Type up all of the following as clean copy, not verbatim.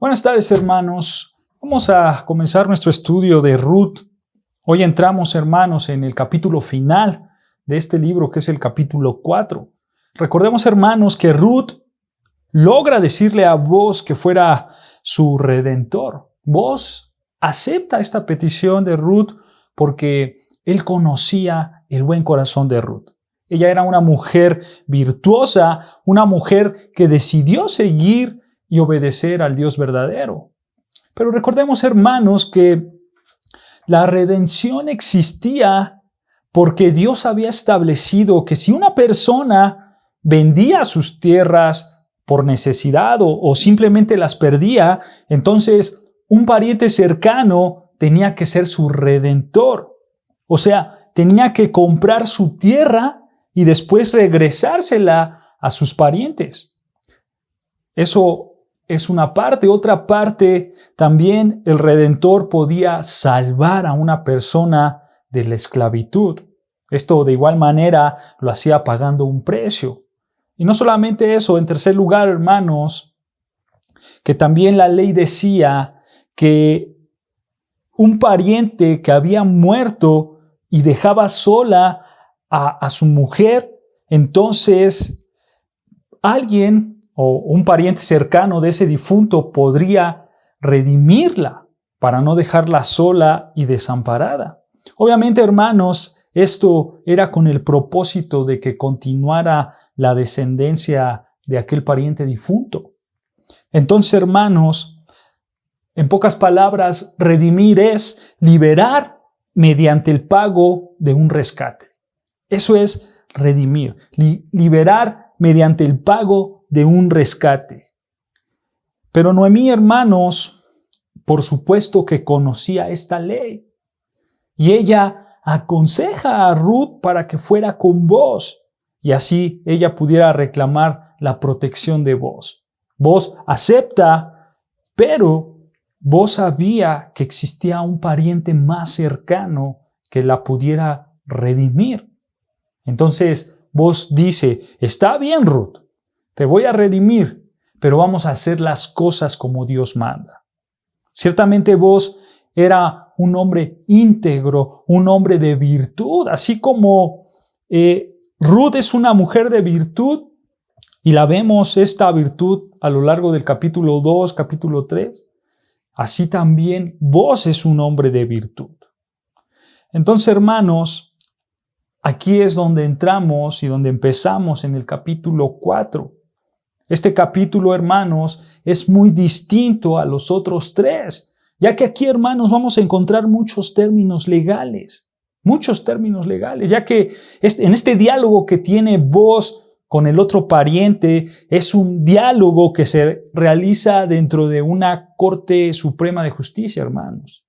Buenas tardes, hermanos. Vamos a comenzar nuestro estudio de Ruth. Hoy entramos, hermanos, en el capítulo final de este libro, que es el capítulo 4. Recordemos, hermanos, que Ruth logra decirle a Boaz que fuera su redentor. Boaz acepta esta petición de Ruth porque él conocía el buen corazón de Ruth. Ella era una mujer virtuosa, una mujer que decidió seguir y obedecer al Dios verdadero. Pero recordemos, hermanos, que la redención existía porque Dios había establecido que si una persona vendía sus tierras por necesidad o simplemente las perdía, entonces un pariente cercano tenía que ser su redentor. O sea, tenía que comprar su tierra y después regresársela a sus parientes. Eso es una parte. Otra parte, también el Redentor podía salvar a una persona de la esclavitud. Esto de igual manera lo hacía pagando un precio. Y no solamente eso, en tercer lugar, hermanos, que también la ley decía que un pariente que había muerto y dejaba sola a su mujer, entonces alguien o un pariente cercano de ese difunto podría redimirla para no dejarla sola y desamparada. Obviamente, hermanos, esto era con el propósito de que continuara la descendencia de aquel pariente difunto. Entonces, hermanos, en pocas palabras, redimir es liberar mediante el pago de un rescate. Eso es redimir, liberar mediante el pago de un rescate. Pero Noemí, hermanos, por supuesto que conocía esta ley. Y ella aconseja a Ruth para que fuera con Boaz. Y así ella pudiera reclamar la protección de Boaz. Boaz acepta, pero Boaz sabía que existía un pariente más cercano que la pudiera redimir. Entonces, Boaz dice, está bien, Ruth, te voy a redimir, pero vamos a hacer las cosas como Dios manda. Ciertamente Boaz era un hombre íntegro, un hombre de virtud, así como Ruth es una mujer de virtud, y la vemos esta virtud a lo largo del capítulo 2, capítulo 3, así también Boaz es un hombre de virtud. Entonces, hermanos, aquí es donde entramos y donde empezamos en el capítulo 4. Este capítulo, hermanos, es muy distinto a los otros 3, ya que aquí, hermanos, vamos a encontrar muchos términos legales, ya que en este diálogo que tiene Boaz con el otro pariente, es un diálogo que se realiza dentro de una Corte Suprema de Justicia, hermanos.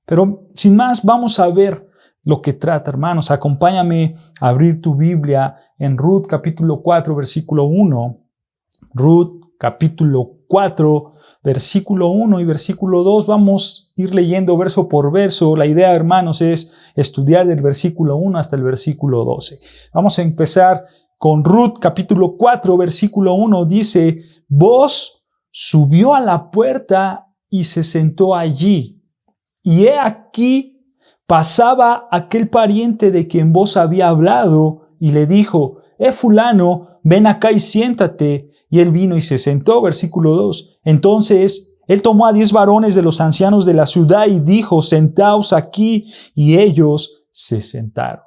Pero sin más, vamos a ver lo que trata, hermanos. Acompáñame a abrir tu Biblia en Ruth capítulo 4, versículo 1. Ruth capítulo 4, versículo 1 y versículo 2. Vamos a ir leyendo verso por verso. La idea, hermanos, es estudiar del versículo 1 hasta el versículo 12. Vamos a empezar con Ruth capítulo 4, versículo 1. Dice, Boaz subió a la puerta y se sentó allí. Y he aquí, pasaba aquel pariente de quien Boaz había hablado y le dijo, fulano, ven acá y siéntate. Y él vino y se sentó, versículo 2. Entonces él tomó a 10 varones de los ancianos de la ciudad y dijo, sentaos aquí, y ellos se sentaron.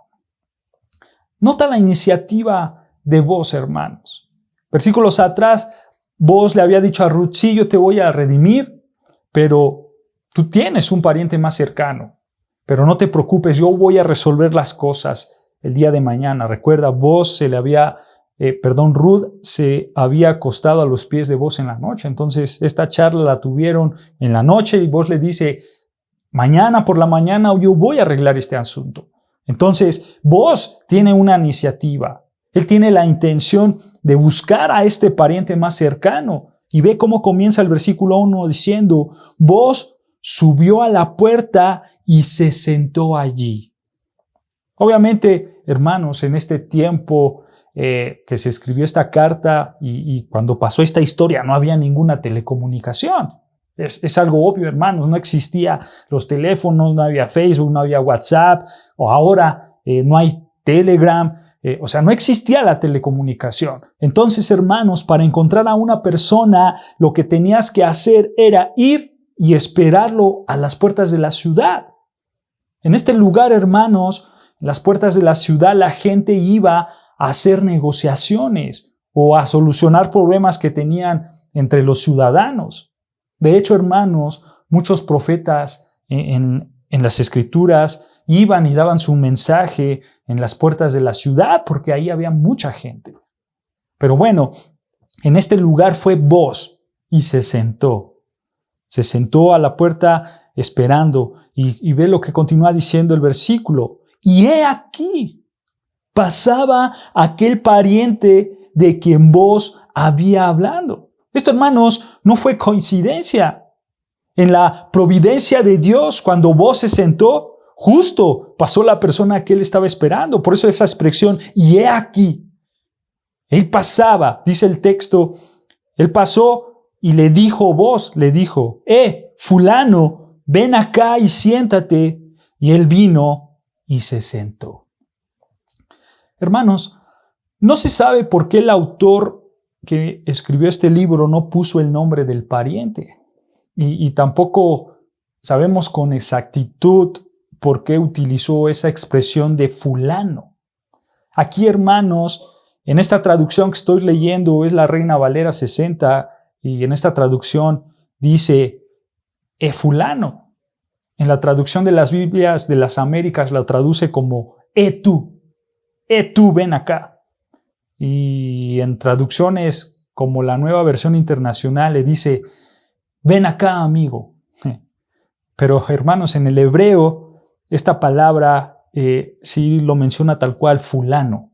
Nota la iniciativa de Boaz, hermanos. Versículos atrás, Boaz le había dicho a Ruth, sí, yo te voy a redimir, pero tú tienes un pariente más cercano. Pero no te preocupes, yo voy a resolver las cosas el día de mañana. Recuerda, Ruth se había acostado a los pies de Boaz en la noche. Entonces, esta charla la tuvieron en la noche y Boaz le dice, mañana por la mañana yo voy a arreglar este asunto. Entonces, Boaz tiene una iniciativa. Él tiene la intención de buscar a este pariente más cercano. Y ve cómo comienza el versículo 1 diciendo, Boaz subió a la puerta y se sentó allí. Obviamente, hermanos, en este tiempo que se escribió esta carta y cuando pasó esta historia no había ninguna telecomunicación. Es algo obvio, hermanos, no existían los teléfonos, no había Facebook, no había WhatsApp, o ahora no hay Telegram, o sea, no existía la telecomunicación. Entonces, hermanos, para encontrar a una persona, lo que tenías que hacer era ir y esperarlo a las puertas de la ciudad. En este lugar, hermanos, en las puertas de la ciudad, la gente iba a hacer negociaciones o a solucionar problemas que tenían entre los ciudadanos. De hecho, hermanos, muchos profetas en las Escrituras iban y daban su mensaje en las puertas de la ciudad porque ahí había mucha gente. Pero bueno, en este lugar fue Booz y se sentó. Se sentó a la puerta esperando y ve lo que continúa diciendo el versículo. Y he aquí, pasaba aquel pariente de quien Booz había hablado. Esto, hermanos, no fue coincidencia. En la providencia de Dios, cuando Booz se sentó, justo pasó la persona que él estaba esperando. Por eso esa expresión, y he aquí. Él pasaba, dice el texto, él pasó y le dijo Booz, le dijo, fulano, ven acá y siéntate. Y él vino y se sentó. Hermanos, no se sabe por qué el autor que escribió este libro no puso el nombre del pariente. Y tampoco sabemos con exactitud por qué utilizó esa expresión de fulano. Aquí, hermanos, en esta traducción que estoy leyendo es la Reina Valera 60 y en esta traducción dice fulano. En la traducción de las Biblias de las Américas la traduce como tú, ven acá. Y en traducciones como la Nueva Versión Internacional le dice, ven acá, amigo. Pero, hermanos, en el hebreo, esta palabra sí lo menciona tal cual, fulano.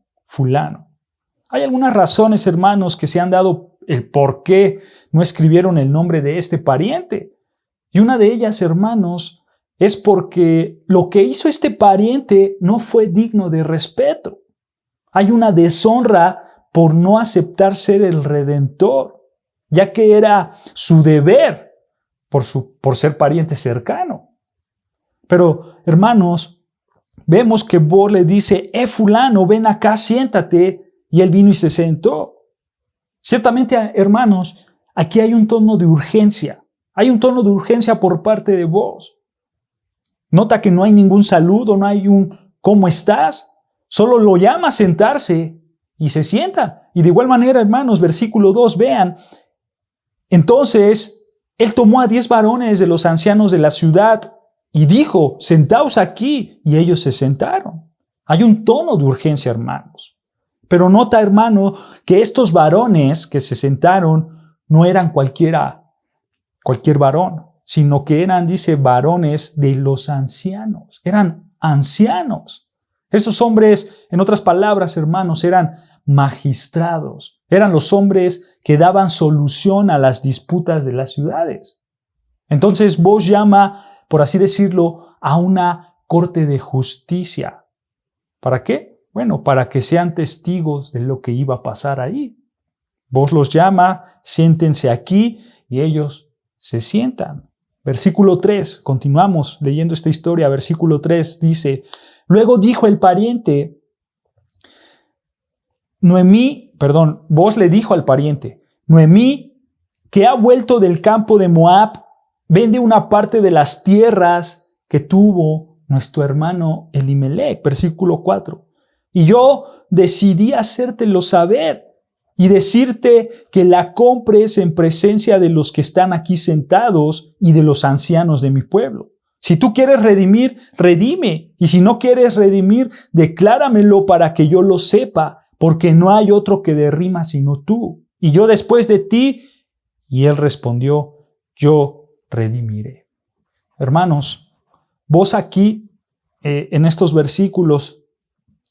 Hay algunas razones, hermanos, que se han dado el por qué no escribieron el nombre de este pariente. Y una de ellas, hermanos, es porque lo que hizo este pariente no fue digno de respeto. Hay una deshonra por no aceptar ser el Redentor, ya que era su deber por ser pariente cercano. Pero, hermanos, vemos que Booz le dice, fulano, ven acá, siéntate, y él vino y se sentó. Ciertamente, hermanos, aquí hay un tono de urgencia. Hay un tono de urgencia por parte de Booz. Nota que no hay ningún saludo, no hay un ¿cómo estás? Solo lo llama a sentarse y se sienta. Y de igual manera, hermanos, versículo 2, vean. Entonces, él tomó a 10 varones de los ancianos de la ciudad y dijo, sentaos aquí. Y ellos se sentaron. Hay un tono de urgencia, hermanos. Pero nota, hermano, que estos varones que se sentaron no eran cualquier varón, sino que eran, dice, varones de los ancianos. Eran ancianos. Estos hombres, en otras palabras, hermanos, eran magistrados. Eran los hombres que daban solución a las disputas de las ciudades. Entonces, Booz llama, por así decirlo, a una corte de justicia. ¿Para qué? Bueno, para que sean testigos de lo que iba a pasar ahí. Booz los llama, siéntense aquí, y ellos se sientan. Versículo 3, continuamos leyendo esta historia. Versículo 3 dice, luego dijo el pariente, Booz le dijo al pariente, Noemí, que ha vuelto del campo de Moab, vende una parte de las tierras que tuvo nuestro hermano Elimelec. Versículo 4. Y yo decidí hacértelo saber y decirte que la compres en presencia de los que están aquí sentados y de los ancianos de mi pueblo. Si tú quieres redimir, redime. Y si no quieres redimir, decláramelo para que yo lo sepa, porque no hay otro que derrima sino tú. Y yo después de ti. Y él respondió, yo redimiré. Hermanos, vos aquí, en estos versículos,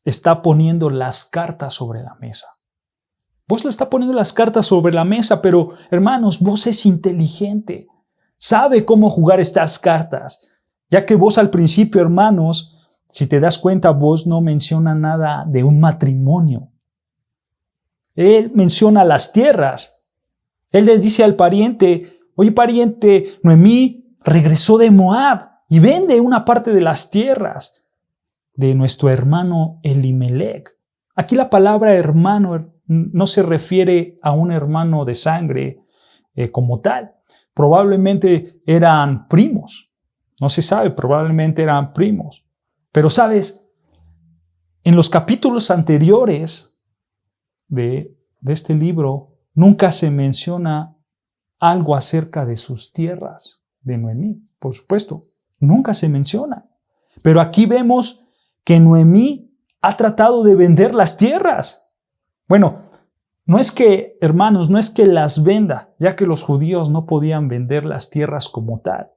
está poniendo las cartas sobre la mesa. Vos le está poniendo las cartas sobre la mesa, pero hermanos, vos es inteligente. Sabe cómo jugar estas cartas. Ya que vos al principio, hermanos, si te das cuenta, vos no menciona nada de un matrimonio. Él menciona las tierras. Él le dice al pariente, oye pariente, Noemí regresó de Moab y vende una parte de las tierras de nuestro hermano Elimelec. Aquí la palabra hermano no se refiere a un hermano de sangre como tal. Probablemente eran primos. No se sabe, probablemente eran primos. Pero sabes, en los capítulos anteriores de este libro, nunca se menciona algo acerca de sus tierras de Noemí. Por supuesto, nunca se menciona. Pero aquí vemos que Noemí ha tratado de vender las tierras. Bueno, no es que, hermanos, no es que las venda, ya que los judíos no podían vender las tierras como tal,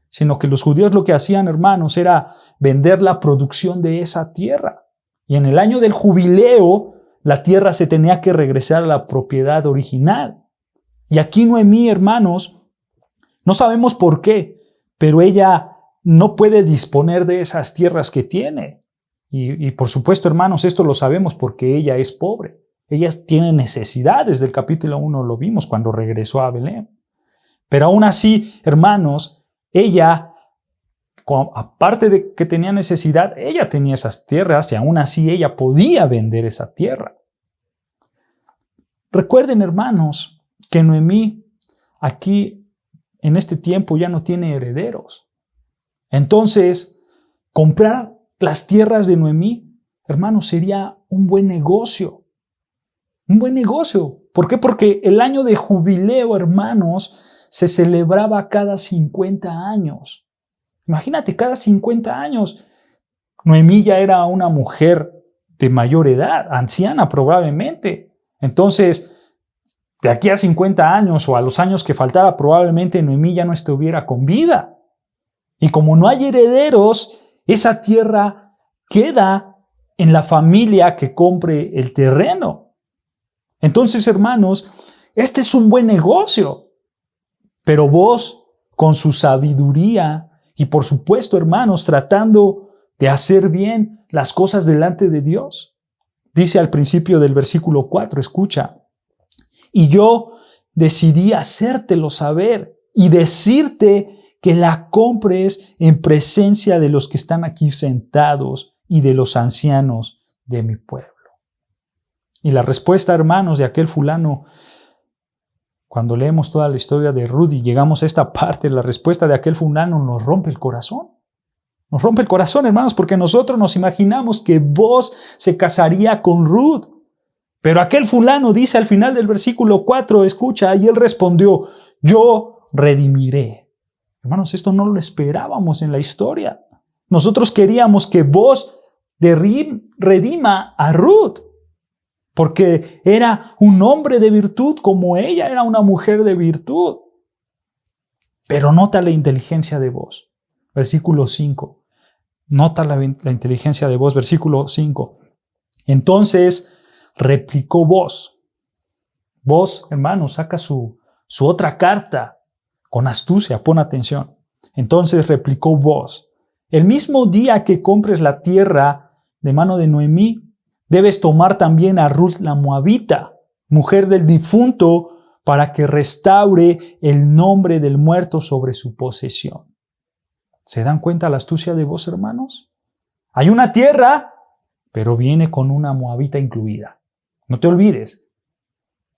sino que los judíos lo que hacían, hermanos, era vender la producción de esa tierra. Y en el año del jubileo, la tierra se tenía que regresar a la propiedad original. Y aquí Noemí, hermanos, no sabemos por qué, pero ella no puede disponer de esas tierras que tiene. Y por supuesto, hermanos, esto lo sabemos porque ella es pobre. Ella tiene necesidades. Del capítulo 1 lo vimos cuando regresó a Belén. Pero aún así, hermanos, ella, aparte de que tenía necesidad, ella tenía esas tierras y aún así ella podía vender esa tierra. Recuerden, hermanos, que Noemí aquí en este tiempo ya no tiene herederos. Entonces, comprar las tierras de Noemí, hermanos, sería un buen negocio. Un buen negocio. ¿Por qué? Porque el año de jubileo, hermanos, se celebraba cada 50 años. Imagínate, cada 50 años. Noemí ya era una mujer de mayor edad, anciana probablemente. Entonces, de aquí a 50 años o a los años que faltaba, probablemente Noemí ya no estuviera con vida. Y como no hay herederos, esa tierra queda en la familia que compre el terreno. Entonces, hermanos, este es un buen negocio. Pero vos, con su sabiduría y por supuesto, hermanos, tratando de hacer bien las cosas delante de Dios, dice al principio del versículo 4, escucha, y yo decidí hacértelo saber y decirte que la compres en presencia de los que están aquí sentados y de los ancianos de mi pueblo. Y la respuesta, hermanos, de aquel fulano, cuando leemos toda la historia de Ruth y llegamos a esta parte, la respuesta de aquel fulano nos rompe el corazón. Nos rompe el corazón, hermanos, porque nosotros nos imaginamos que Boaz se casaría con Ruth. Pero aquel fulano dice al final del versículo 4, escucha, y él respondió, yo redimiré. Hermanos, esto no lo esperábamos en la historia. Nosotros queríamos que Boaz redima a Ruth, porque era un hombre de virtud como ella era una mujer de virtud. Pero nota la inteligencia de Boaz. Versículo 5. Nota la inteligencia de Boaz, versículo 5. Entonces replicó Boaz. Boaz, hermano, saca su otra carta con astucia, pon atención. Entonces replicó Boaz. El mismo día que compres la tierra de mano de Noemí, debes tomar también a Ruth la moabita, mujer del difunto, para que restaure el nombre del muerto sobre su posesión. ¿Se dan cuenta la astucia de Boaz, hermanos? Hay una tierra, pero viene con una moabita incluida. No te olvides.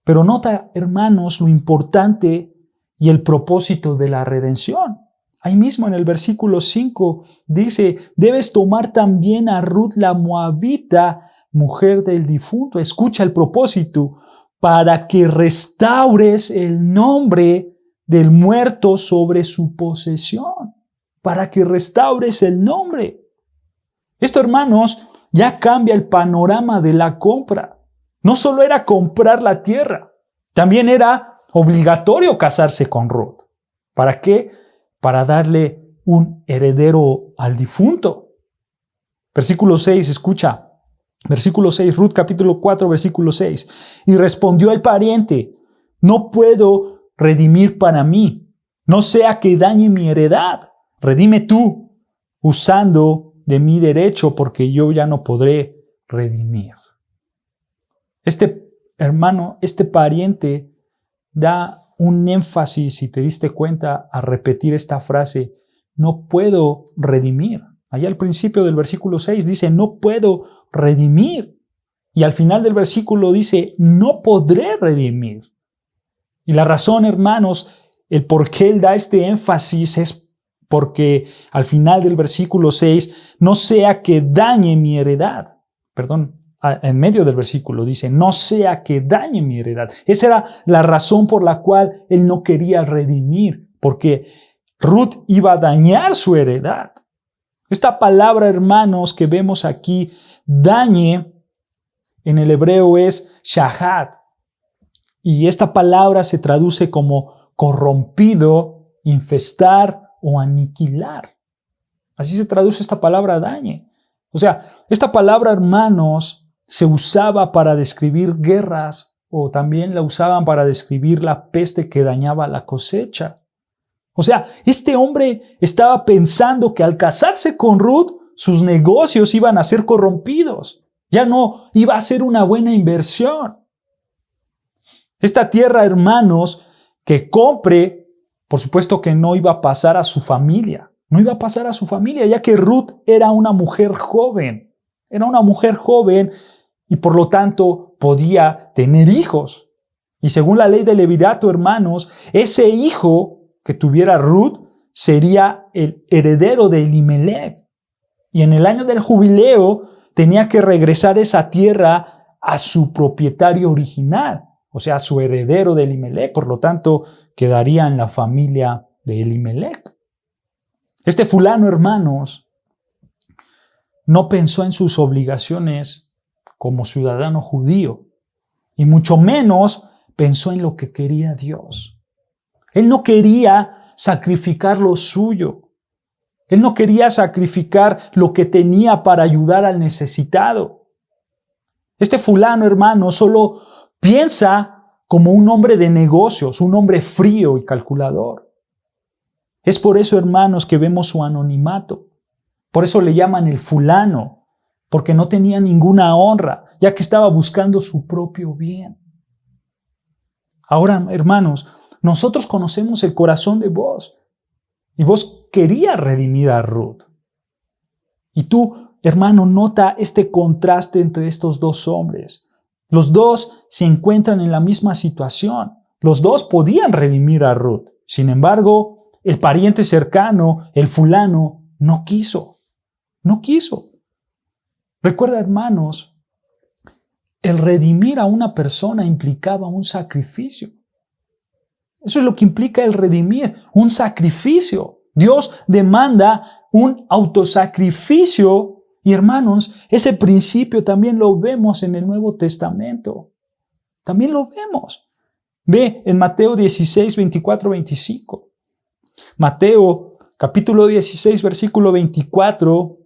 Pero nota, hermanos, lo importante y el propósito de la redención. Ahí mismo en el versículo 5 dice, debes tomar también a Ruth la moabita, mujer del difunto. Escucha el propósito, para que restaures el nombre del muerto sobre su posesión. Para que restaures el nombre. Esto, hermanos, ya cambia el panorama de la compra. No solo era comprar la tierra, también era obligatorio casarse con Ruth. ¿Para qué? Para darle un heredero al difunto. Versículo 6, escucha. Versículo 6, Ruth capítulo 4, versículo 6. Y respondió el pariente, no puedo redimir para mí, no sea que dañe mi heredad. Redime tú, usando de mi derecho, porque yo ya no podré redimir. Este hermano, este pariente da un énfasis, si te diste cuenta, a repetir esta frase, no puedo redimir. Allá al principio del versículo 6 dice, no puedo redimir. Y al final del versículo dice, no podré redimir. Y la razón, hermanos, el por qué él da este énfasis es porque al final del versículo 6, no sea que dañe mi heredad. Perdón, en medio del versículo dice, no sea que dañe mi heredad. Esa era la razón por la cual él no quería redimir, porque Ruth iba a dañar su heredad. Esta palabra, hermanos, que vemos aquí, dañe, en el hebreo es shahat. Y esta palabra se traduce como corrompido, infestar o aniquilar. Así se traduce esta palabra dañe. O sea, esta palabra, hermanos, se usaba para describir guerras o también la usaban para describir la peste que dañaba la cosecha. O sea, este hombre estaba pensando que al casarse con Ruth, sus negocios iban a ser corrompidos. Ya no iba a ser una buena inversión. Esta tierra, hermanos, que compre, por supuesto que no iba a pasar a su familia. No iba a pasar a su familia, ya que Ruth era una mujer joven. Era una mujer joven y por lo tanto podía tener hijos. Y según la ley del levirato, hermanos, ese hijo que tuviera Ruth sería el heredero de Elimelech. Y en el año del jubileo tenía que regresar esa tierra a su propietario original, o sea, a su heredero de Elimelech. Por lo tanto, quedaría en la familia de Elimelech. Este fulano, hermanos, no pensó en sus obligaciones como ciudadano judío, y mucho menos pensó en lo que quería Dios. Él no quería sacrificar lo suyo. Él no quería sacrificar lo que tenía para ayudar al necesitado. Este fulano, hermano, solo piensa como un hombre de negocios, un hombre frío y calculador. Es por eso, hermanos, que vemos su anonimato. Por eso le llaman el fulano, porque no tenía ninguna honra, ya que estaba buscando su propio bien. Ahora, hermanos, nosotros conocemos el corazón de vos. Y vos querías redimir a Ruth. Y tú, hermano, nota este contraste entre estos dos hombres. Los dos se encuentran en la misma situación. Los dos podían redimir a Ruth. Sin embargo, el pariente cercano, el fulano, no quiso. No quiso. Recuerda, hermanos, el redimir a una persona implicaba un sacrificio. Eso es lo que implica el redimir, un sacrificio. Dios demanda un autosacrificio. Y hermanos, ese principio también lo vemos en el Nuevo Testamento. También lo vemos. Ve en Mateo 16, 24, 25. Mateo capítulo 16, versículo 24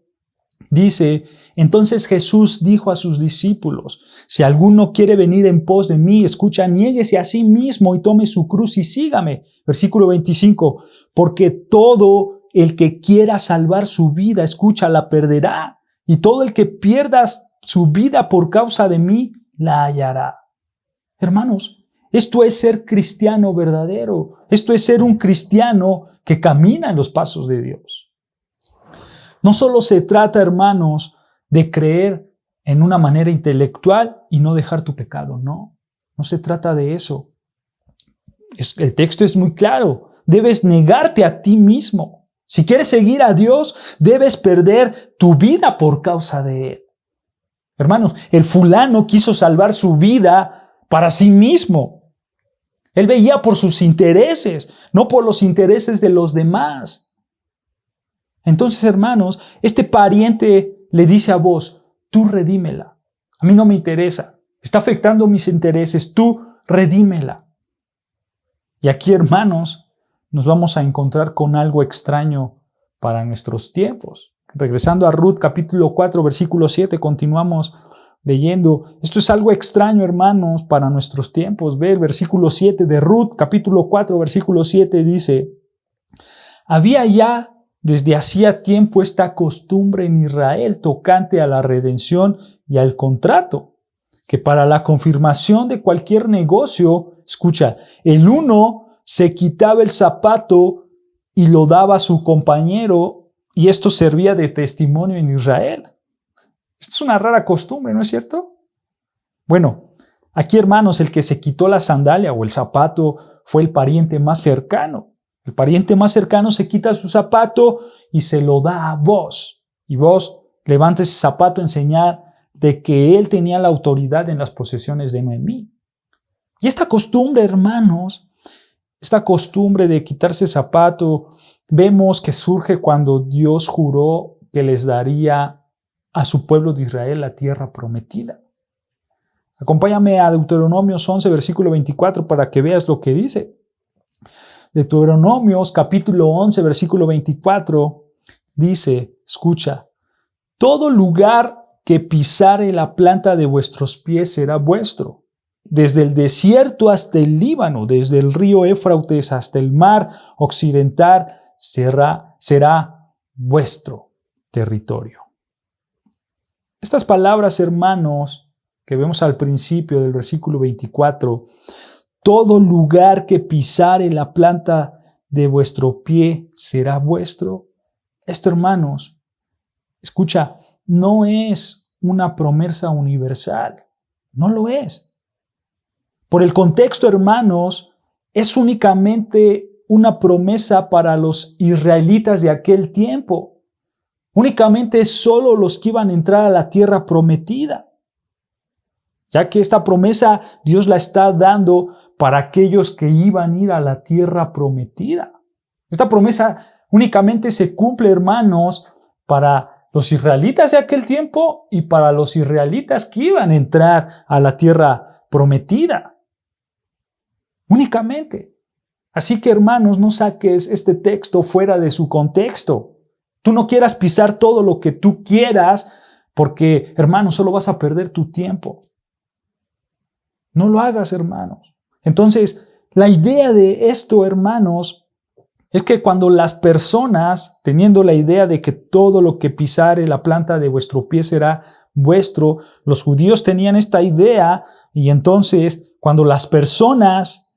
dice, entonces Jesús dijo a sus discípulos, si alguno quiere venir en pos de mí, escucha, niéguese a sí mismo y tome su cruz y sígame. Versículo 25, porque todo el que quiera salvar su vida, escucha, la perderá. Y todo el que pierda su vida por causa de mí, la hallará. Hermanos, esto es ser cristiano verdadero. Esto es ser un cristiano que camina en los pasos de Dios. No solo se trata, hermanos, de creer en una manera intelectual y no dejar tu pecado, no. No se trata de eso. El texto es muy claro. Debes negarte a ti mismo. Si quieres seguir a Dios, debes perder tu vida por causa de Él. Hermanos, el fulano quiso salvar su vida para sí mismo. Él veía por sus intereses, no por los intereses de los demás. Entonces, hermanos, este pariente le dice a vos, tú redímela. A mí no me interesa. Está afectando mis intereses. Tú redímela. Y aquí, hermanos, nos vamos a encontrar con algo extraño para nuestros tiempos. Regresando a Ruth capítulo 4, versículo 7, continuamos leyendo. Esto es algo extraño, hermanos, para nuestros tiempos. Ve el versículo 7 de Ruth capítulo 4, versículo 7 dice, había ya desde hacía tiempo esta costumbre en Israel tocante a la redención y al contrato, que para la confirmación de cualquier negocio, escucha, el uno se quitaba el zapato y lo daba a su compañero, y esto servía de testimonio en Israel. Esto es una rara costumbre, ¿no es cierto? Bueno, aquí, hermanos, el que se quitó la sandalia o el zapato fue el pariente más cercano. El pariente más cercano se quita su zapato y se lo da a vos. Y vos levanta ese zapato en señal de que él tenía la autoridad en las posesiones de Noemí. Y esta costumbre, hermanos, esta costumbre de quitarse el zapato, vemos que surge cuando Dios juró que les daría a su pueblo de Israel la tierra prometida. Acompáñame a Deuteronomios 11, versículo 24, para que veas lo que dice. Deuteronomios capítulo 11, versículo 24, dice, escucha, todo lugar que pisare la planta de vuestros pies será vuestro, desde el desierto hasta el Líbano, desde el río Éufrates hasta el mar occidental, será vuestro territorio. Estas palabras, hermanos, que vemos al principio del versículo 24, todo lugar que pisare la planta de vuestro pie será vuestro. Esto, hermanos, escucha, no es una promesa universal, no lo es. Por el contexto, hermanos, es únicamente una promesa para los israelitas de aquel tiempo. Únicamente solo los que iban a entrar a la tierra prometida. Ya que esta promesa Dios la está dando para aquellos que iban a ir a la tierra prometida. Esta promesa únicamente se cumple, hermanos, para los israelitas de aquel tiempo y para los israelitas que iban a entrar a la tierra prometida. Únicamente. Así que, hermanos, no saques este texto fuera de su contexto. Tú no quieras pisar todo lo que tú quieras porque, hermanos, solo vas a perder tu tiempo. No lo hagas, hermanos. Entonces, la idea de esto, hermanos, es que cuando las personas, teniendo la idea de que todo lo que pisare la planta de vuestro pie será vuestro, los judíos tenían esta idea y entonces cuando las personas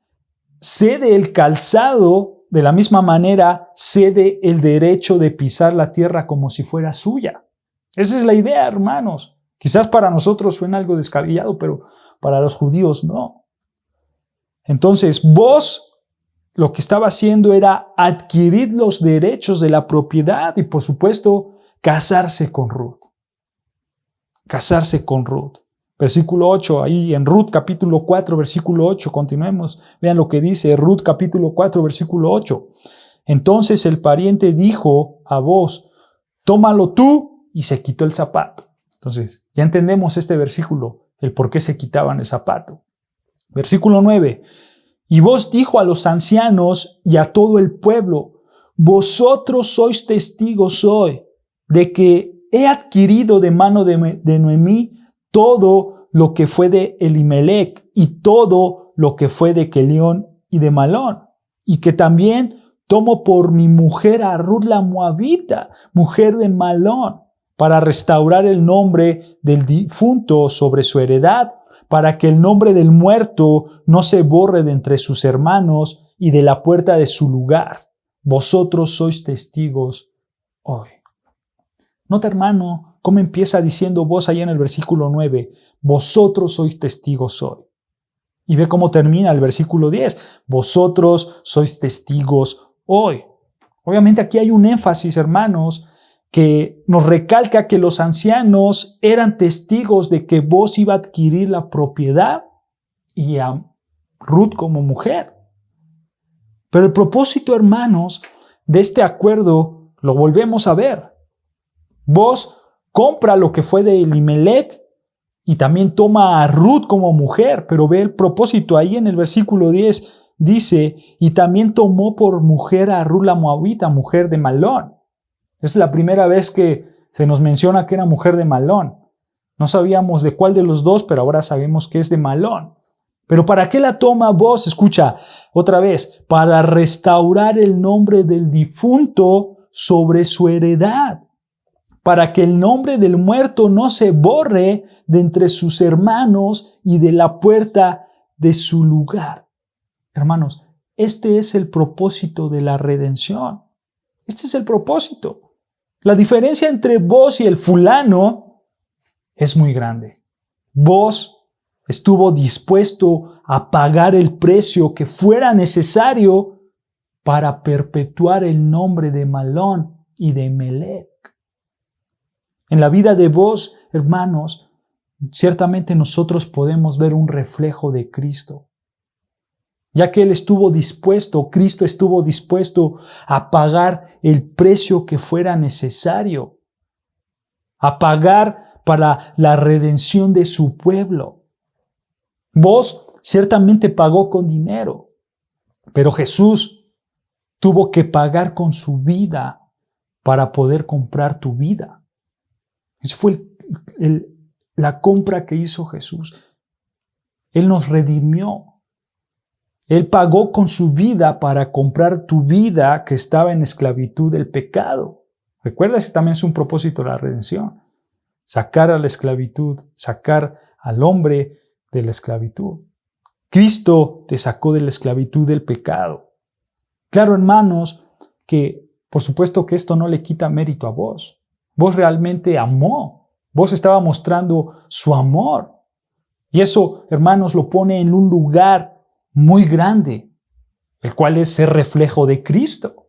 cede el calzado, de la misma manera cede el derecho de pisar la tierra como si fuera suya. Esa es la idea, hermanos. Quizás para nosotros suena algo descabellado, pero para los judíos no. Entonces, vos lo que estaba haciendo era adquirir los derechos de la propiedad y, por supuesto, casarse con Ruth. Casarse con Ruth. Versículo 8, ahí en Ruth capítulo 4, versículo 8, continuemos. Vean lo que dice Ruth capítulo 4, versículo 8. Entonces el pariente dijo a vos, tómalo tú, y se quitó el zapato. Entonces, ya entendemos este versículo, el por qué se quitaban el zapato. Versículo 9. Y vos dijo a los ancianos y a todo el pueblo, vosotros sois testigos hoy de que he adquirido de mano de Noemí todo lo que fue de Elimelec y todo lo que fue de Quelión y de Malón, y que también tomo por mi mujer a Ruth la Moabita, mujer de Malón, para restaurar el nombre del difunto sobre su heredad, para que el nombre del muerto no se borre de entre sus hermanos y de la puerta de su lugar. Vosotros sois testigos hoy. Nota, hermano, cómo empieza diciendo vos allá en el versículo 9, vosotros sois testigos hoy. Y ve cómo termina el versículo 10, vosotros sois testigos hoy. Obviamente aquí hay un énfasis, hermanos, que nos recalca que los ancianos eran testigos de que vos iba a adquirir la propiedad y a Ruth como mujer. Pero el propósito, hermanos, de este acuerdo lo volvemos a ver. Vos compra lo que fue de Elimelec y también toma a Ruth como mujer, pero ve el propósito ahí en el versículo 10, dice, y también tomó por mujer a Ruth la Moabita, mujer de Malón. Es la primera vez que se nos menciona que era mujer de Malón. No sabíamos de cuál de los dos, pero ahora sabemos que es de Malón. Pero ¿para qué la toma vos? Escucha, otra vez, para restaurar el nombre del difunto sobre su heredad. para que el nombre del muerto no se borre de entre sus hermanos y de la puerta de su lugar. Hermanos, este es el propósito de la redención. Este es el propósito. La diferencia entre vos y el fulano es muy grande. Vos estuvo dispuesto a pagar el precio que fuera necesario para perpetuar el nombre de Malón y de Melec. En la vida de vos, hermanos, ciertamente nosotros podemos ver un reflejo de Cristo, ya que Cristo estuvo dispuesto a pagar el precio que fuera necesario, a pagar para la redención de su pueblo. Vos ciertamente pagó con dinero, pero Jesús tuvo que pagar con su vida para poder comprar tu vida. Esa fue la compra que hizo Jesús. Él nos redimió. Él pagó con su vida para comprar tu vida que estaba en esclavitud del pecado. Recuerda, ese también es un propósito de la redención. Sacar a la esclavitud, sacar al hombre de la esclavitud. Cristo te sacó de la esclavitud del pecado. Claro, hermanos, que por supuesto que esto no le quita mérito a vos. Vos realmente amó. Vos estaba mostrando su amor. Y eso, hermanos, lo pone en un lugar muy grande, el cual es ser reflejo de Cristo.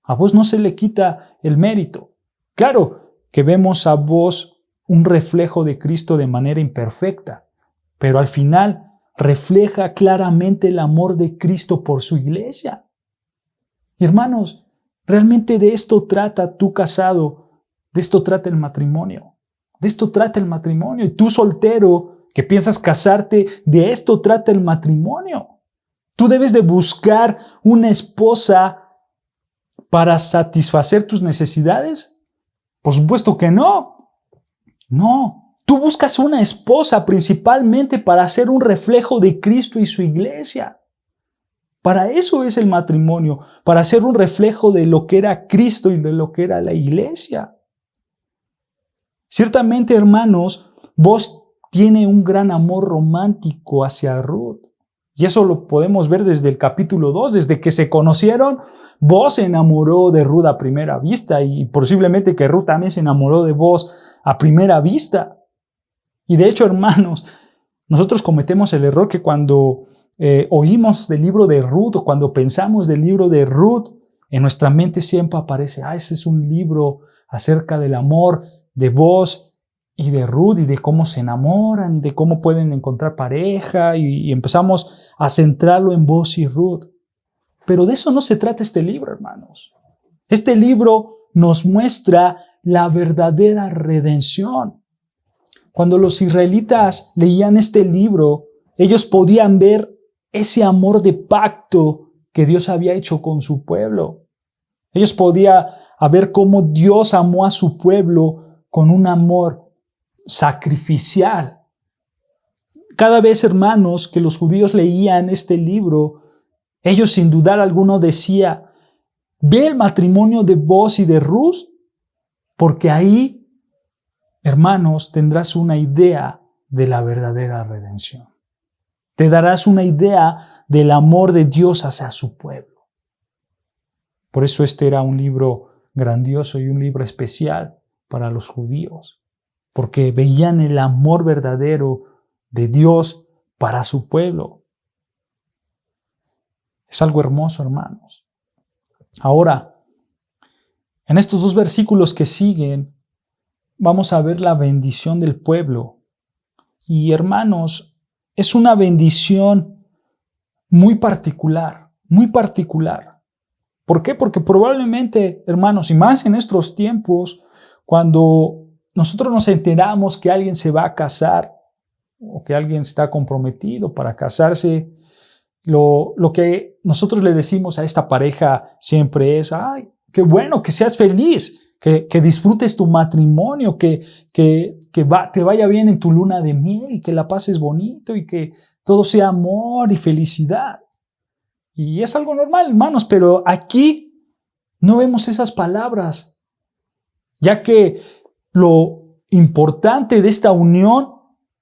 A vos no se le quita el mérito. Claro que vemos a vos un reflejo de Cristo de manera imperfecta, pero al final refleja claramente el amor de Cristo por su iglesia. Y hermanos, realmente de esto trata tú casado, de esto trata el matrimonio. De esto trata el matrimonio. Y tú soltero que piensas casarte, de esto trata el matrimonio. Tú debes de buscar una esposa para satisfacer tus necesidades. Por supuesto que no. No. Tú buscas una esposa principalmente para ser un reflejo de Cristo y su iglesia. Para eso es el matrimonio, para ser un reflejo de lo que era Cristo y de lo que era la iglesia. Ciertamente, hermanos, vos tiene un gran amor romántico hacia Ruth. Y eso lo podemos ver desde el capítulo 2. Desde que se conocieron, vos se enamoró de Ruth a primera vista y posiblemente que Ruth también se enamoró de vos a primera vista. Y de hecho, hermanos, nosotros cometemos el error que cuando oímos del libro de Ruth o cuando pensamos del libro de Ruth, en nuestra mente siempre aparece, ese es un libro acerca del amor de vos y de Ruth y de cómo se enamoran y de cómo pueden encontrar pareja y empezamos a centrarlo en vos y Ruth. Pero de eso no se trata este libro, hermanos. Este libro nos muestra la verdadera redención. Cuando los israelitas leían este libro, ellos podían ver ese amor de pacto que Dios había hecho con su pueblo. Ellos podían ver cómo Dios amó a su pueblo con un amor sacrificial. Cada vez, hermanos, que los judíos leían este libro, ellos sin dudar alguno decían, ve el matrimonio de vos y de Ruth, porque ahí, hermanos, tendrás una idea de la verdadera redención. Te darás una idea del amor de Dios hacia su pueblo. Por eso este era un libro grandioso y un libro especial para los judíos, porque veían el amor verdadero de Dios para su pueblo. Es algo hermoso, hermanos. Ahora, en estos 2 versículos que siguen, vamos a ver la bendición del pueblo. Y hermanos, es una bendición muy particular, muy particular. ¿Por qué? Porque probablemente, hermanos, y más en estos tiempos, cuando nosotros nos enteramos que alguien se va a casar o que alguien está comprometido para casarse, lo que nosotros le decimos a esta pareja siempre es, ¡ay, qué bueno, que seas feliz, que disfrutes tu matrimonio, que te vaya bien en tu luna de miel y que la pases bonito y que todo sea amor y felicidad! Y es algo normal, hermanos, pero aquí no vemos esas palabras. ya que lo importante de esta unión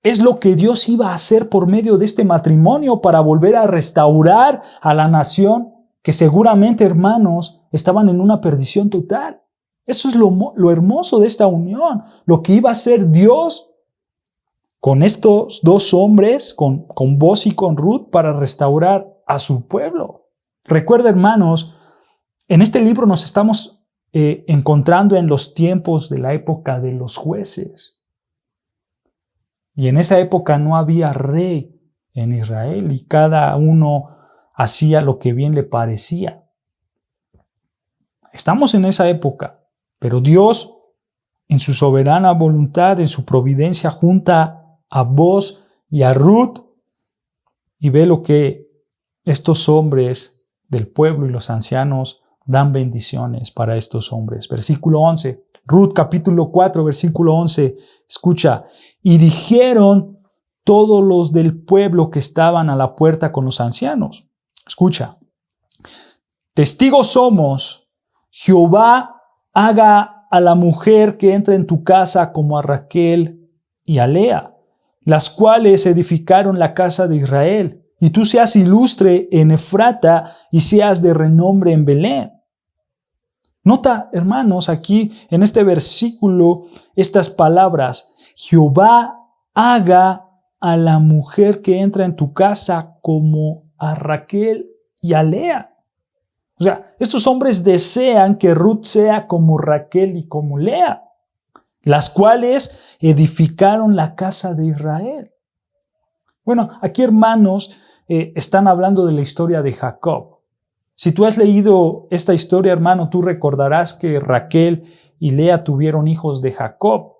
es lo que Dios iba a hacer por medio de este matrimonio para volver a restaurar a la nación que seguramente, hermanos, estaban en una perdición total. Eso es lo hermoso de esta unión, lo que iba a hacer Dios con estos dos hombres, con Boaz y con Ruth, para restaurar a su pueblo. Recuerda, hermanos, en este libro nos estamos encontrando en los tiempos de la época de los jueces. Y en esa época no había rey en Israel y cada uno hacía lo que bien le parecía. Estamos en esa época, pero Dios, en su soberana voluntad, en su providencia, junta a Boaz y a Ruth y ve lo que estos hombres del pueblo y los ancianos dan bendiciones para estos hombres. Versículo 11, Ruth capítulo 4, versículo 11, escucha, y dijeron todos los del pueblo que estaban a la puerta con los ancianos. Escucha, testigos somos, Jehová haga a la mujer que entra en tu casa como a Raquel y a Lea, las cuales edificaron la casa de Israel, y tú seas ilustre en Efrata y seas de renombre en Belén. Nota, hermanos, aquí en este versículo estas palabras, Jehová haga a la mujer que entra en tu casa como a Raquel y a Lea. O sea, estos hombres desean que Ruth sea como Raquel y como Lea, las cuales edificaron la casa de Israel. Bueno, aquí, hermanos, están hablando de la historia de Jacob. Si tú has leído esta historia, hermano, tú recordarás que Raquel y Lea tuvieron hijos de Jacob.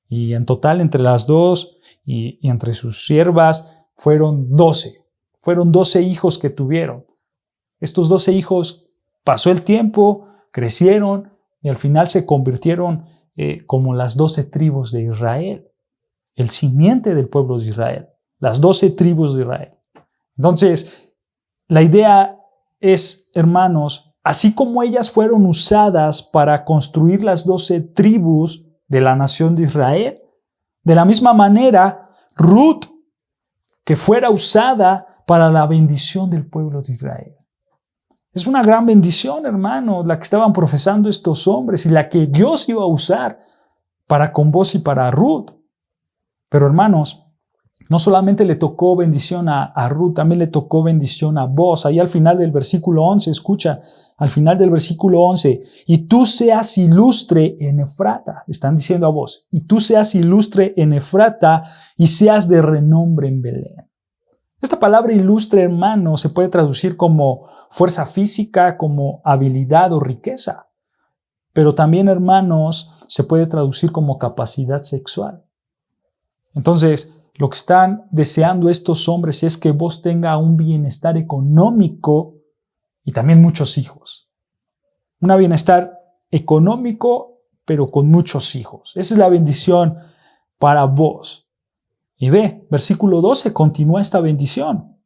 Y en total, entre las dos y entre sus siervas, fueron 12. Fueron 12 hijos que tuvieron. Estos 12 hijos, pasó el tiempo, crecieron y al final se convirtieron como las 12 tribus de Israel. El simiente del pueblo de Israel. Las 12 tribus de Israel. Entonces, la idea es, hermanos, así como ellas fueron usadas para construir las 12 tribus de la nación de Israel, de la misma manera, Ruth, que fuera usada para la bendición del pueblo de Israel. Es una gran bendición, hermanos, la que estaban profesando estos hombres y la que Dios iba a usar para con Boaz y para Ruth. Pero, hermanos, no solamente le tocó bendición a Ruth, también le tocó bendición a Boaz. Ahí al final del versículo 11, escucha, al final del versículo 11, y tú seas ilustre en Efrata, le están diciendo a Boaz, y tú seas ilustre en Efrata y seas de renombre en Belén. Esta palabra ilustre, hermano, se puede traducir como fuerza física, como habilidad o riqueza. Pero también, hermanos, se puede traducir como capacidad sexual. Entonces, lo que están deseando estos hombres es que vos tenga un bienestar económico y también muchos hijos. Un bienestar económico, pero con muchos hijos. Esa es la bendición para vos. Y ve, versículo 12, continúa esta bendición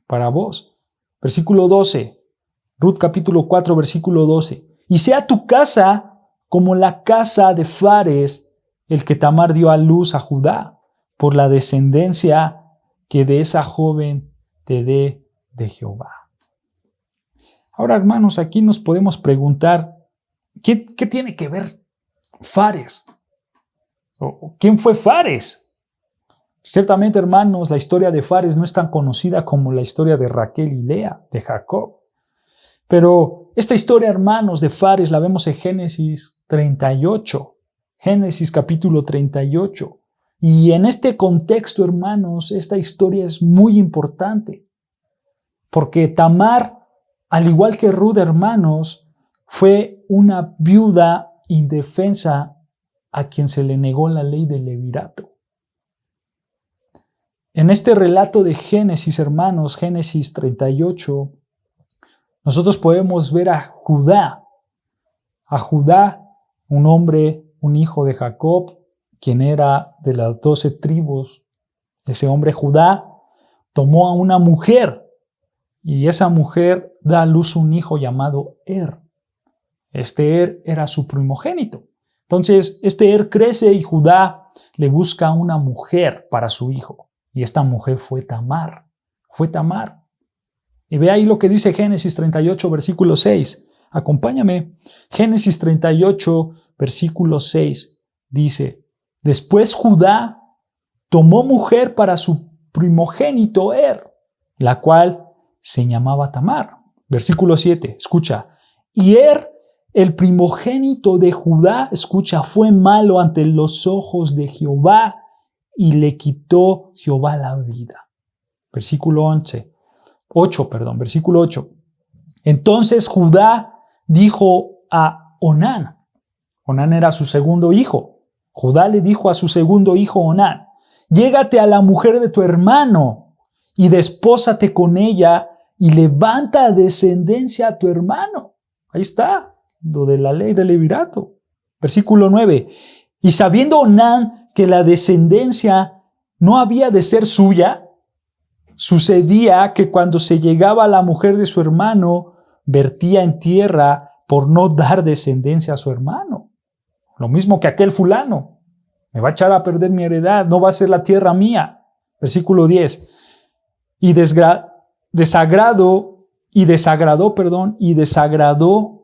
para vos. Versículo 12, Ruth capítulo 4, versículo 12. Y sea tu casa como la casa de Fares, el que Tamar dio a luz a Judá, por la descendencia que de esa joven te dé de Jehová. Ahora, hermanos, aquí nos podemos preguntar, ¿qué tiene que ver Fares? ¿Quién fue Fares? Ciertamente, hermanos, la historia de Fares no es tan conocida como la historia de Raquel y Lea, de Jacob. Pero esta historia, hermanos, de Fares la vemos en Génesis 38. Génesis capítulo 38. Y en este contexto, hermanos, esta historia es muy importante. Porque Tamar, al igual que Ruth, hermanos, fue una viuda indefensa a quien se le negó la ley del levirato. En este relato de Génesis, hermanos, Génesis 38, nosotros podemos ver a Judá, un hombre, un hijo de Jacob, quien era de las 12 tribus. Ese hombre Judá tomó a una mujer y esa mujer da a luz un hijo llamado Er. Este Er era su primogénito. Entonces, este crece y Judá le busca una mujer para su hijo. Y esta mujer fue Tamar. Fue Tamar. Y ve ahí lo que dice Génesis 38, versículo 6. Acompáñame. Génesis 38, versículo 6 dice: Después Judá tomó mujer para su primogénito la cual se llamaba Tamar. Versículo 7, escucha. Y el primogénito de Judá, escucha, fue malo ante los ojos de Jehová y le quitó Jehová la vida. Versículo 8. Entonces Judá dijo a Onán. Onán era su segundo hijo. Judá le dijo a su segundo hijo Onán: llégate a la mujer de tu hermano y despósate con ella y levanta descendencia a tu hermano. Ahí está, lo de la ley del levirato. Versículo 9. Y sabiendo Onán que la descendencia no había de ser suya, sucedía que cuando se llegaba a la mujer de su hermano, vertía en tierra por no dar descendencia a su hermano. Lo mismo que aquel fulano. Me va a echar a perder mi heredad, no va a ser la tierra mía. Versículo 10. Y desagradó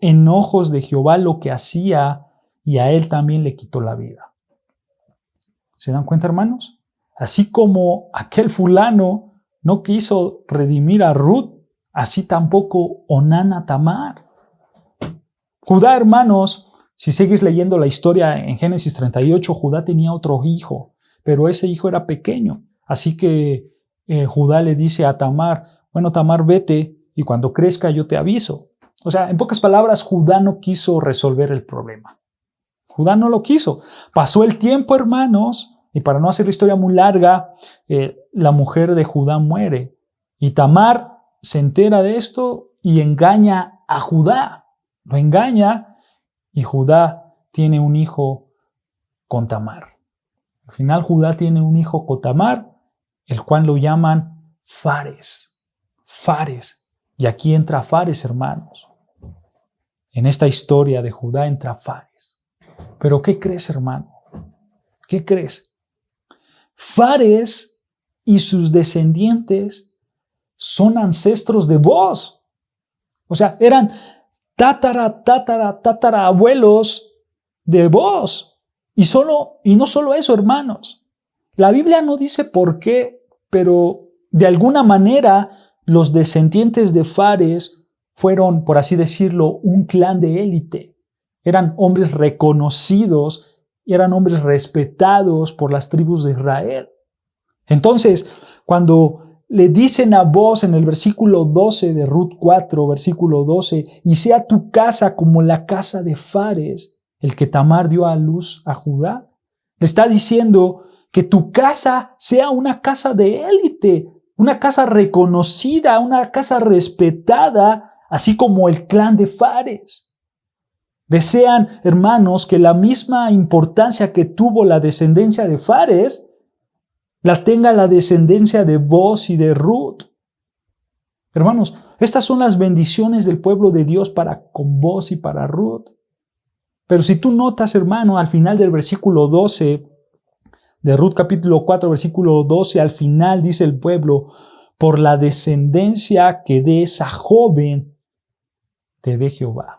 en ojos de Jehová lo que hacía, y a él también le quitó la vida. ¿Se dan cuenta, hermanos? Así como aquel fulano no quiso redimir a Ruth, así tampoco Onán a Tamar. Judá, hermanos, si sigues leyendo la historia en Génesis 38, Judá tenía otro hijo, pero ese hijo era pequeño. Así que Judá le dice a Tamar: bueno, Tamar, vete y cuando crezca yo te aviso. O sea, en pocas palabras, Judá no quiso resolver el problema. Judá no lo quiso. Pasó el tiempo, hermanos, y para no hacer la historia muy larga, la mujer de Judá muere. Y Tamar se entera de esto y engaña a Judá. Lo engaña y Judá tiene un hijo con Tamar. Al final Judá tiene un hijo con Tamar, el cual lo llaman Fares. Fares. Y aquí entra Fares, hermanos. En esta historia de Judá entra Fares. Pero ¿qué crees, hermano? ¿Qué crees? Fares y sus descendientes son ancestros de Booz. O sea, eran tatarabuelos de Booz. Y no solo eso, hermanos. La Biblia no dice por qué, pero de alguna manera los descendientes de Fares fueron, por así decirlo, un clan de élite. Eran hombres reconocidos y eran hombres respetados por las tribus de Israel. Entonces, cuando le dicen a Booz en el versículo 12 de Ruth 4, versículo 12, y sea tu casa como la casa de Fares, el que Tamar dio a luz a Judá, le está diciendo que tu casa sea una casa de élite, una casa reconocida, una casa respetada, así como el clan de Fares. Desean, hermanos, que la misma importancia que tuvo la descendencia de Fares la tenga la descendencia de Booz y de Ruth. Hermanos, estas son las bendiciones del pueblo de Dios para con Booz y para Ruth. Pero si tú notas, hermano, al final del versículo 12 de Ruth capítulo 4, versículo 12, al final dice el pueblo: por la descendencia que de esa joven te dé Jehová.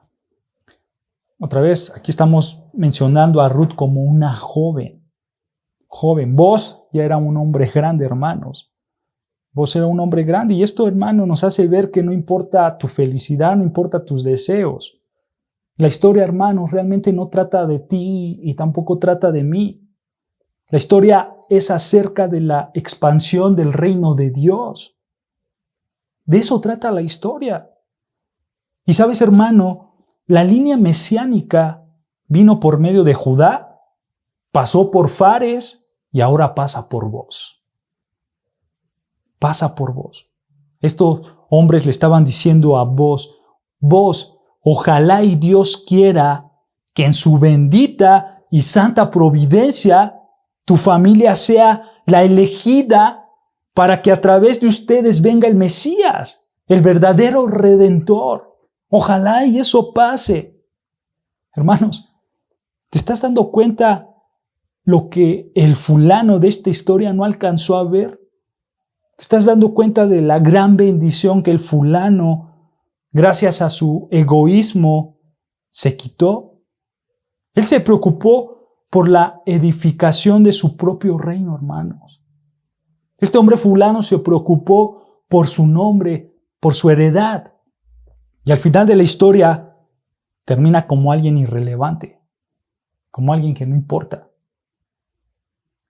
Otra vez, aquí estamos mencionando a Ruth como una joven. Booz ya era un hombre grande, hermanos. Booz era un hombre grande, y esto, hermano, nos hace ver que no importa tu felicidad, no importa tus deseos. La historia, hermanos, realmente no trata de ti y tampoco trata de mí. La historia es acerca de la expansión del reino de Dios. De eso trata la historia. Y sabes, hermano, la línea mesiánica vino por medio de Judá, pasó por Fares y ahora pasa por Booz. Pasa por Booz. Estos hombres le estaban diciendo a Booz: Booz, ojalá y Dios quiera que en su bendita y santa providencia tu familia sea la elegida para que a través de ustedes venga el Mesías, el verdadero Redentor. Ojalá y eso pase. Hermanos, ¿Te estás dando cuenta lo que el fulano de esta historia no alcanzó a ver? ¿Te estás dando cuenta de la gran bendición que el fulano, gracias a su egoísmo, se quitó? Él se preocupó por la edificación de su propio reino, hermanos. Este hombre fulano se preocupó por su nombre, por su heredad. Y al final de la historia termina como alguien irrelevante, como alguien que no importa.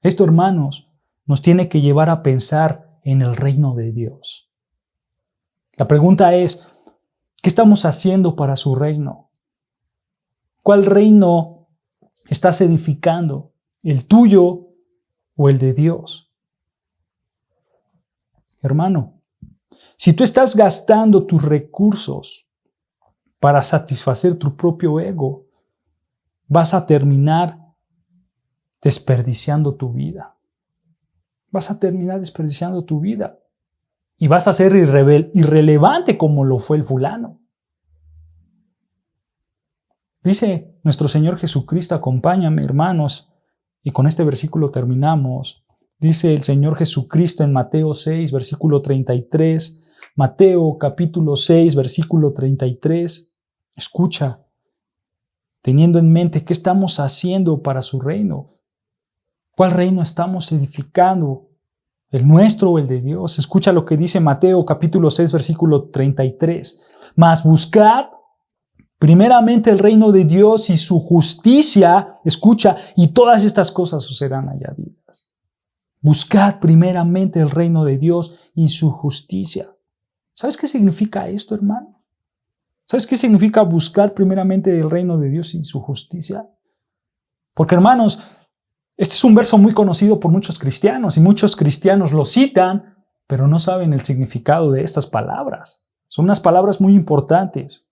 Esto, hermanos, nos tiene que llevar a pensar en el reino de Dios. La pregunta es, ¿qué estamos haciendo para su reino? ¿Cuál reino estás edificando? ¿El tuyo o el de Dios? Hermano, si tú estás gastando tus recursos para satisfacer tu propio ego, vas a terminar desperdiciando tu vida. Vas a terminar desperdiciando tu vida. Y vas a ser irrelevante como lo fue el fulano. Dice nuestro Señor Jesucristo, acompáñame, hermanos, y con este versículo terminamos. Dice el Señor Jesucristo en Mateo 6, versículo 33. Mateo capítulo 6, versículo 33. Escucha, teniendo en mente qué estamos haciendo para su reino. ¿Cuál reino estamos edificando? ¿El nuestro o el de Dios? Escucha lo que dice Mateo capítulo 6, versículo 33. Mas buscad primeramente el reino de Dios y su justicia, escucha, y todas estas cosas os serán añadidas. Buscad primeramente el reino de Dios y su justicia. ¿Sabes qué significa esto, hermano? ¿Sabes qué significa buscar primeramente el reino de Dios y su justicia? Porque, hermanos, este es un verso muy conocido por muchos cristianos y muchos cristianos lo citan, pero no saben el significado de estas palabras. Son unas palabras muy importantes.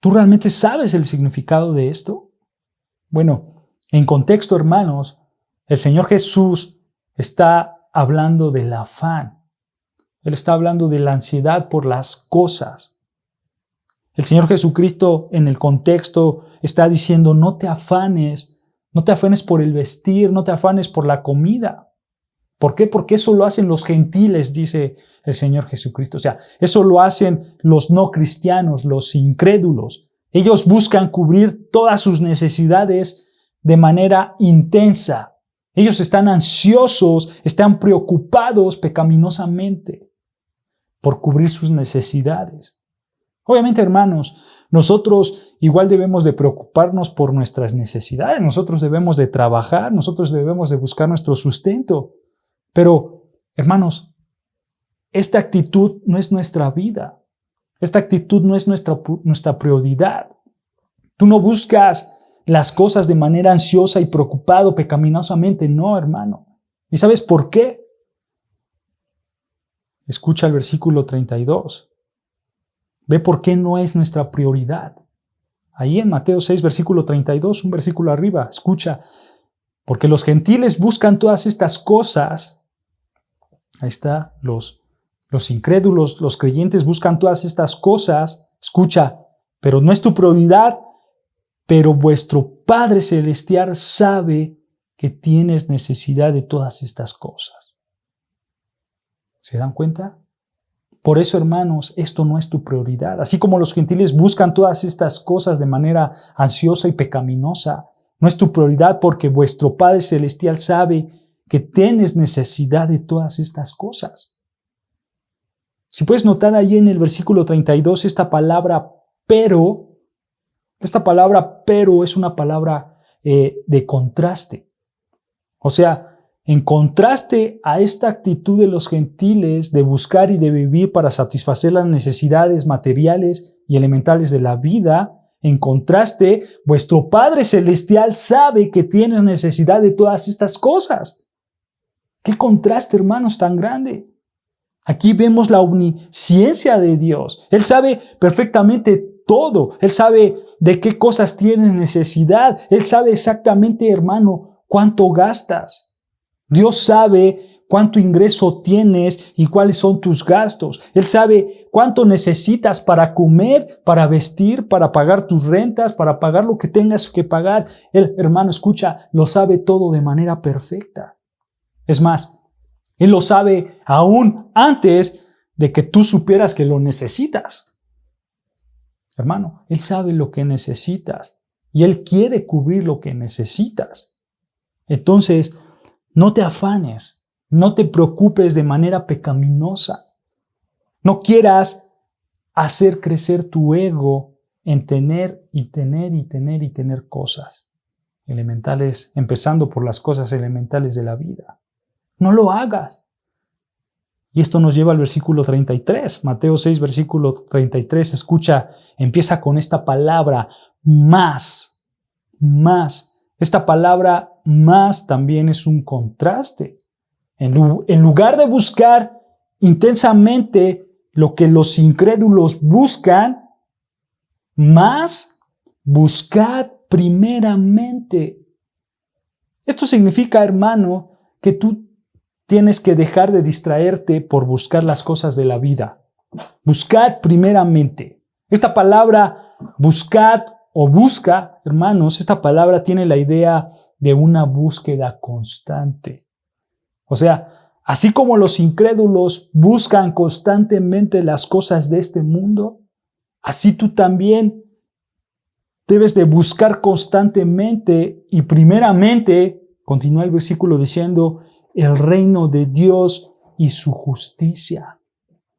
¿Tú realmente sabes el significado de esto? Bueno, en contexto, hermanos, el Señor Jesús está hablando del afán. Él está hablando de la ansiedad por las cosas. El Señor Jesucristo en el contexto está diciendo, no te afanes por el vestir, no te afanes por la comida. ¿Por qué? Porque eso lo hacen los gentiles, dice el Señor Jesucristo. O sea, eso lo hacen los no cristianos, los incrédulos. Ellos buscan cubrir todas sus necesidades de manera intensa. Ellos están ansiosos, están preocupados pecaminosamente por cubrir sus necesidades. Obviamente, hermanos, nosotros igual debemos de preocuparnos por nuestras necesidades. Nosotros debemos de trabajar, nosotros debemos de buscar nuestro sustento. Pero, hermanos, esta actitud no es nuestra vida. Esta actitud no es nuestra prioridad. Tú no buscas las cosas de manera ansiosa y preocupado pecaminosamente. No, hermano. ¿Y sabes por qué? Escucha el versículo 32. Ve por qué no es nuestra prioridad. Ahí en Mateo 6, versículo 32, un versículo arriba. Escucha. Porque los gentiles buscan todas estas cosas. Ahí está, los incrédulos, los creyentes buscan todas estas cosas. Escucha, pero no es tu prioridad, pero vuestro Padre Celestial sabe que tienes necesidad de todas estas cosas. ¿Se dan cuenta? Por eso, hermanos, esto no es tu prioridad. Así como los gentiles buscan todas estas cosas de manera ansiosa y pecaminosa, no es tu prioridad porque vuestro Padre Celestial sabe que tienes necesidad de todas estas cosas. Si puedes notar ahí en el versículo 32 esta palabra pero es una palabra de contraste. O sea, en contraste a esta actitud de los gentiles de buscar y de vivir para satisfacer las necesidades materiales y elementales de la vida, en contraste, vuestro Padre Celestial sabe que tienes necesidad de todas estas cosas. ¿Qué contraste, hermanos, tan grande? Aquí vemos la omnisciencia de Dios. Él sabe perfectamente todo. Él sabe de qué cosas tienes necesidad. Él sabe exactamente, hermano, cuánto gastas. Dios sabe cuánto ingreso tienes y cuáles son tus gastos. Él sabe cuánto necesitas para comer, para vestir, para pagar tus rentas, para pagar lo que tengas que pagar. Él, hermano, escucha, lo sabe todo de manera perfecta. Es más, Él lo sabe aún antes de que tú supieras que lo necesitas. Hermano, Él sabe lo que necesitas y Él quiere cubrir lo que necesitas. Entonces, no te afanes, no te preocupes de manera pecaminosa. No quieras hacer crecer tu ego en tener cosas elementales, empezando por las cosas elementales de la vida. No lo hagas. Y esto nos lleva al versículo 33. Mateo 6, versículo 33. Escucha, empieza con esta palabra, más. Esta palabra más también es un contraste. En lugar de buscar intensamente lo que los incrédulos buscan, más buscad primeramente. Esto significa, hermano, que tú tienes que dejar de distraerte por buscar las cosas de la vida. Buscad primeramente. Esta palabra buscad o busca, hermanos, esta palabra tiene la idea de una búsqueda constante. O sea, así como los incrédulos buscan constantemente las cosas de este mundo, así tú también debes de buscar constantemente y primeramente, continúa el versículo diciendo, el reino de Dios y su justicia.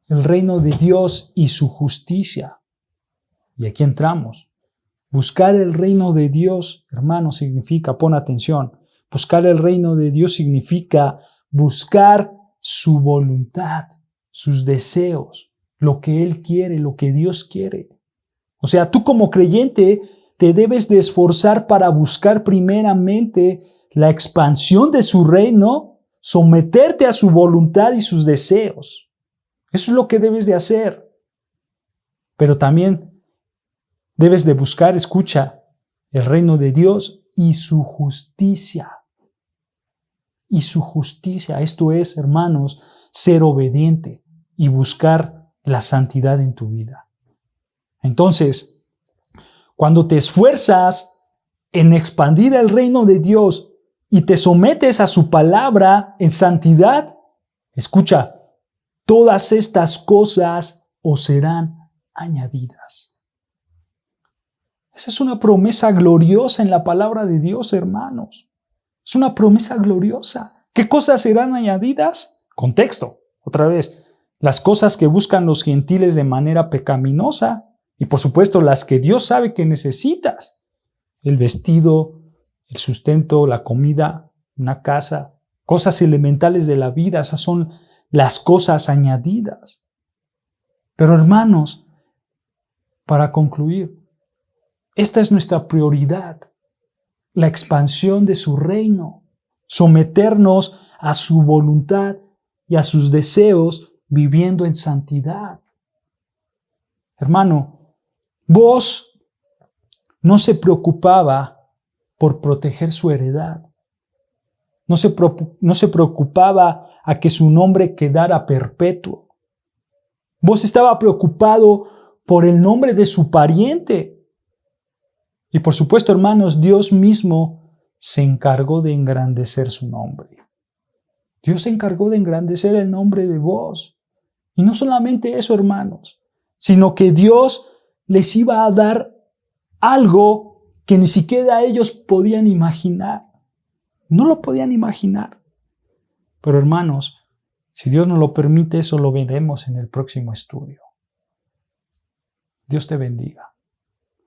El reino de Dios y su justicia. Y aquí entramos. Buscar el reino de Dios, hermano, significa, pon atención, buscar el reino de Dios significa buscar su voluntad, sus deseos, lo que Él quiere, lo que Dios quiere. O sea, tú como creyente te debes de esforzar para buscar primeramente la expansión de su reino, someterte a su voluntad y sus deseos. Eso es lo que debes de hacer. Pero también debes de buscar, escucha, el reino de Dios y su justicia. Y su justicia, esto es, hermanos, ser obediente y buscar la santidad en tu vida. Entonces, cuando te esfuerzas en expandir el reino de Dios y te sometes a su palabra en santidad, escucha, todas estas cosas os serán añadidas. Esa es una promesa gloriosa en la palabra de Dios, hermanos. Es una promesa gloriosa. ¿Qué cosas serán añadidas? Contexto, otra vez. Las cosas que buscan los gentiles de manera pecaminosa y por supuesto las que Dios sabe que necesitas. El vestido, el sustento, la comida, una casa, cosas elementales de la vida, esas son las cosas añadidas. Pero hermanos, para concluir, esta es nuestra prioridad. La expansión de su reino, someternos a su voluntad y a sus deseos viviendo en santidad. Hermano, vos no se preocupaba por proteger su heredad. No se preocupaba a que su nombre quedara perpetuo. Vos estaba preocupado por el nombre de su pariente. Y por supuesto, hermanos, Dios mismo se encargó de engrandecer su nombre. Dios se encargó de engrandecer el nombre de vos. Y no solamente eso, hermanos, sino que Dios les iba a dar algo que ni siquiera ellos podían imaginar. No lo podían imaginar. Pero hermanos, si Dios nos lo permite, eso lo veremos en el próximo estudio. Dios te bendiga.